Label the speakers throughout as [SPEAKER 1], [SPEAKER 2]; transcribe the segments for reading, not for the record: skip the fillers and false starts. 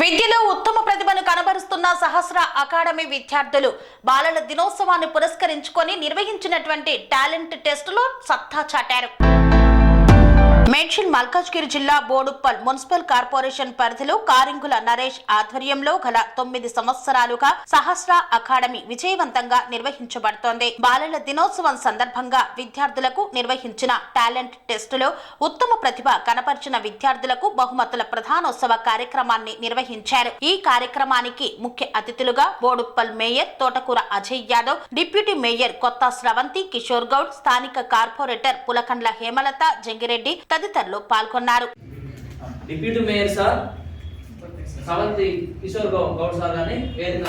[SPEAKER 1] విద్యలో ఉత్తమ ప్రతిభను కనబరుస్తున్న సహస్ర అకాడమీ విద్యార్థులు బాలల దినోత్సవాన్ని పురస్కరించుకొని నిర్వహించినటువంటి టాలెంట్ టెస్టులో సత్తా చాటారు. మేడ్చల్ మల్కాజ్గిరి జిల్లా బోడుప్పల్ మున్సిపల్ కార్పొరేషన్ పరిధిలో కారింగుల నరేష్ ఆధ్వర్యంలో గల 9 సంవత్సరాలుగా సహస్ర అకాడమీ విజయవంతంగా నిర్వహించబడుతోంది. బాలల దినోత్సవం సందర్భంగా విద్యార్థులకు నిర్వహించిన టాలెంట్ టెస్టులో ఉత్తమ ప్రతిభ కనపరిచిన విద్యార్థులకు బహుమతుల ప్రధానోత్సవ కార్యక్రమాన్ని నిర్వహించారు. ఈ కార్యక్రమానికి ముఖ్య అతిథులుగా బోడుప్పల్ మేయర్ తోటకూర అజయ్ యాదవ్, డిప్యూటీ మేయర్ కొత్త స్రవంతి కిషోర్ గౌడ్, స్థానిక కార్పొరేటర్ పులకండ్ల హేమలత జంగిరెడ్డి తదితరులు పాల్గొన్నారు.
[SPEAKER 2] డిప్యూటీ మేయర్ సార్ స్రవంతి కిషోర్ గౌడ్ సార్ గాని వేదిక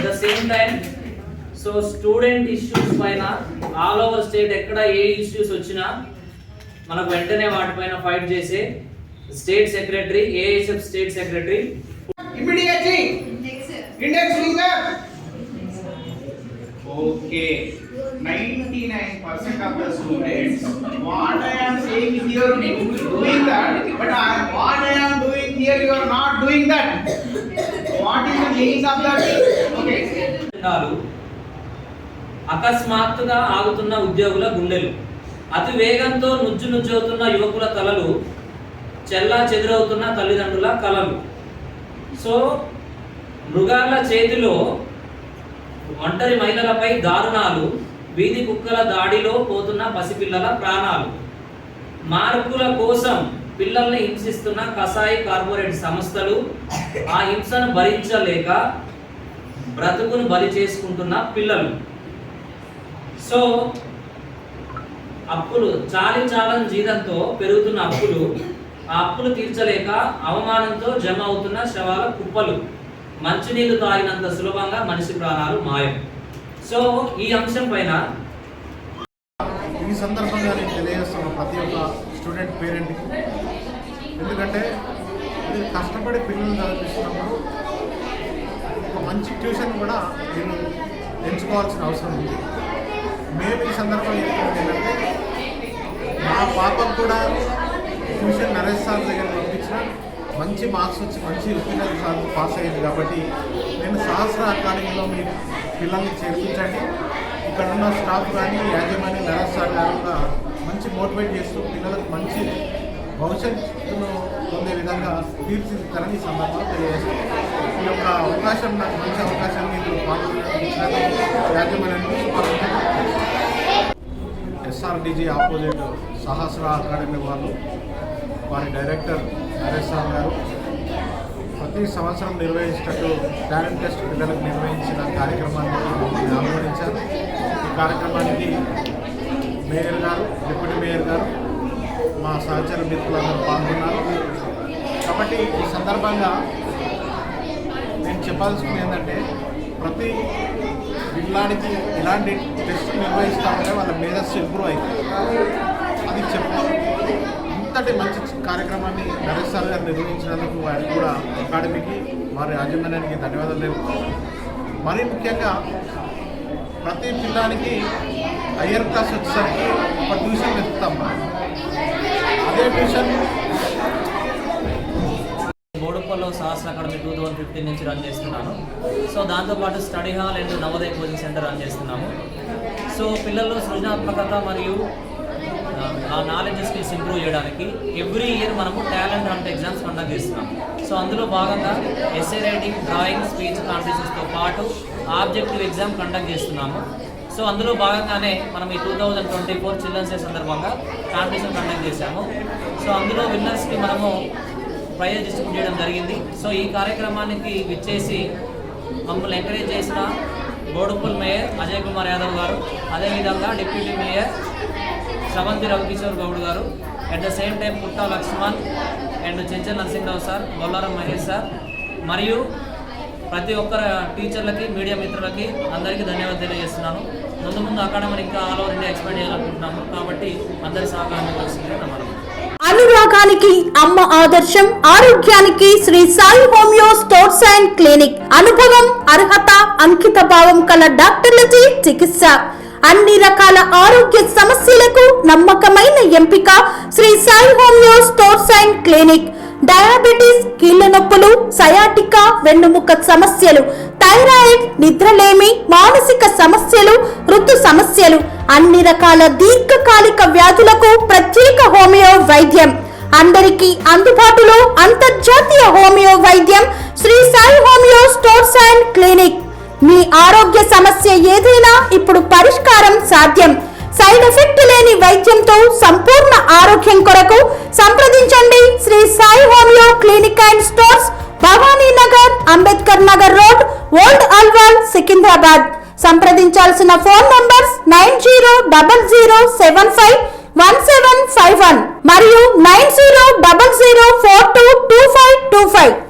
[SPEAKER 2] the same time so student issues పైన ఆల్ ఓవర్ స్టేట్ ఎక్కడ ఏ ఇష్యూస్ వచ్చినా మనకు వెంటనే వాటిపైన ఫైట్ చేసే state secretary, ASF state secretary.
[SPEAKER 3] Immediately, index finger. Okay, 99% of the students, what I am saying here, doing that, but what I am doing here, you are not doing that. What is the meaning of that? Okay.
[SPEAKER 2] అకస్మాత్తుగా ఆగుతున్న ఉద్యోగుల గుండెలు, అతి వేగంతో నుజ్జునుజ్జవుతున్న యువకుల తలలు, చెల్లా చెదురవుతున్న తల్లిదండ్రుల కలలు. So మృగాల చేతిలో ఒంటరి మహిళలపై దారుణాలు, వీధి కుక్కల దాడిలో పోతున్న పసిపిల్లల ప్రాణాలు, మార్కుల కోసం పిల్లల్ని హింసిస్తున్న కసాయి కార్పొరేట్ సంస్థలు, ఆ హింసను భరించలేక బ్రతుకును బలి చేసుకుంటున్న పిల్లలు. సో అప్పులు, చాలని జీతంతో పెరుగుతున్న అప్పులు, ఆ అప్పులు తీర్చలేక అవమానంతో జమ అవుతున్న శవాల కుప్పలు, మంచినీళ్లు తాగినంత సులభంగా మనిషి ప్రాణాలు మాయం. సో ఈ అంశం పైన
[SPEAKER 4] ఈ సందర్భంగా నేను తెలియజేస్తున్న ప్రతి ఒక్క స్టూడెంట్ పేరెంట్కి, ఎందుకంటే మీరు కష్టపడి పిల్లలు చదివిస్తున్నప్పుడు ఒక మంచి ట్యూషన్ కూడా మీరు ఎంచుకోవాల్సిన అవసరం ఉంది. మేము ఈ సందర్భంగా ఏంటంటే మా పాపకు కూడా ట్యూషన్ నరేష్ సార్ దగ్గర పంపించిన మంచి మార్క్స్ వచ్చి మంచి ఉత్తీర్ణత సార్ పాస్ అయ్యింది. కాబట్టి నేను సహస్ర అకాడమీలో మీ పిల్లల్ని చేర్పించండి. ఇక్కడ ఉన్న స్టాఫ్ కానీ యాజమాన్య నరేష్ సార్ గారు కూడా మంచి మోటివేట్ చేస్తూ పిల్లలకు మంచి భవిష్యత్తును పొందే విధంగా తీర్చిదిద్దారని ఈ సందర్భంగా తెలియజేస్తాను. ఈ యొక్క అవకాశం, నాకు మంచి అవకాశం మీరు పాల్గొనడానికి యాజమాన్యానికి ఎస్ఆర్డిజి ఆపోజిట్ సహస్ర అకాడమీ వాళ్ళు, వారి డైరెక్టర్ నరేష్ సార్ గారు ప్రతి సంవత్సరం నిర్వహించినట్టు టాలెంట్ టెస్ట్ పిల్లలకు నిర్వహించిన కార్యక్రమాన్ని ఆహ్వానించారు. ఈ కార్యక్రమానికి మేయర్ గారు, డిప్యూటీ మేయర్ గారు, మా సహచర మిత్రులందరూ పాల్గొన్నారు. కాబట్టి ఈ సందర్భంగా నేను చెప్పాల్సింది ఏంటంటే, ప్రతి పిల్లాడికి ఇలాంటి టెస్ట్ నిర్వహిస్తామంటే వాళ్ళ మేధస్సు ఇంప్రూవ్ అవుతుంది. అది చెప్తూ ఇంతటి మంచి కార్యక్రమాన్ని నరేష్ సార్ గారు నిర్వహించినందుకు వారికి కూడా అకాడమీకి, వారి యాజమాన్యానికి ధన్యవాదాలు తెలుపుతాం. మరీ ముఖ్యంగా ప్రతి పిల్లానికి హయ్యర్ క్లాస్ వచ్చేసరికి ఒక ట్యూషన్ వెతుకుతాం. అదే ట్యూషన్
[SPEAKER 2] బోడుప్పల్లో సహస్ర అకాడమీ 2015 నుంచి రన్ చేస్తున్నాను. సో దాంతోపాటు study hall and Navodaya coaching centre run చేస్తున్నాము. సో పిల్లల్లో సృజనాత్మకత మరియు ఆ నాలెడ్జ్ స్కిల్స్ ఇంప్రూవ్ చేయడానికి ఎవ్రీ ఇయర్ మనము టాలెంట్ హంట్ ఎగ్జామ్స్ కండక్ట్ చేస్తున్నాం. సో అందులో భాగంగా ఎస్ఏ రైటింగ్, డ్రాయింగ్, స్పీచ్ కాంపిటీషన్స్తో పాటు ఆబ్జెక్టివ్ ఎగ్జామ్ కండక్ట్ చేస్తున్నాము. సో అందులో భాగంగానే మనం ఈ 2024 చిల్డ్రన్స్ డే సందర్భంగా కాంపిటీషన్ కండక్ట్ చేశాము. సో అందులో విన్నర్స్కి మనము ప్రైజ్ డిస్ట్రిబ్యూట్ చేయడం జరిగింది. సో ఈ కార్యక్రమానికి విచ్చేసి మమ్మల్ని ఎంకరేజ్ చేసిన బోడుప్పల్ మేయర్ అజయ్ కుమార్ యాదవ్ గారు, అదేవిధంగా డిప్యూటీ మేయర్ స్రవంతి రవికిషోర్ గౌడ్ గారు, at the same time Putta Laxman and Chenchal Narasimharao sir, Bollaram Mahesh sir, మరియు ప్రతి ఒక్కరు టీచర్లకి, మీడియా మిత్రులకి అందరికీ ధన్యవాదాలు తెలియజేస్తున్నాను. ముందు అకాడమీ ఇంకా ఆల్ ఓవర్ ఇండియా ఎక్స్పాండ్ చేయాలనుకుంటున్నాము. కాబట్టి అందరి సహకారం వస్తుందని నమ్మడం.
[SPEAKER 1] అనురాగానికి అమ్మ ఆదర్శం, ఆరోగ్యానికి Shri Sai homeo stores and clinic. అనుభవం, అర్హత, అంకిత భావం కల డాక్టర్లచే చికిత్స. అన్ని రకాల ఆరోగ్య సమస్యలకు నమ్మకమైన ఎంపిక Shri Sai homeo stores and clinic. Diabetes, కీళ్ల నొప్పులు, సయాటికా, వెన్నుముక సమస్యలు, థైరాయిడ్, నిద్రలేమి, మానసిక సమస్యలు, ఋతు సమస్యలు, అన్ని రకాల దీర్ఘకాలిక వ్యాధులకు ప్రత్యేక హోమియో వైద్యం. అందరికీ అందుబాటులో అంతర్జాతీయ హోమియో వైద్యం Shri Sai homeo stores and clinic. మీ ఆరోగ్య సమస్య ఏదైనా ఇప్పుడు పరిష్కారం సాధ్యం. సైడ్ ఎఫెక్ట్ లేని వైద్యంతో సంపూర్ణ ఆరోగ్యం కొరకు సంప్రదించండి Shri Sai homeo clinic and stores, Bhavani Nagar, Ambedkar Nagar road, old Alwal, Secunderabad. సంప్రదించాల్సిన ఫోన్ నంబర్స్ 9000751751 మరియు 9000422525.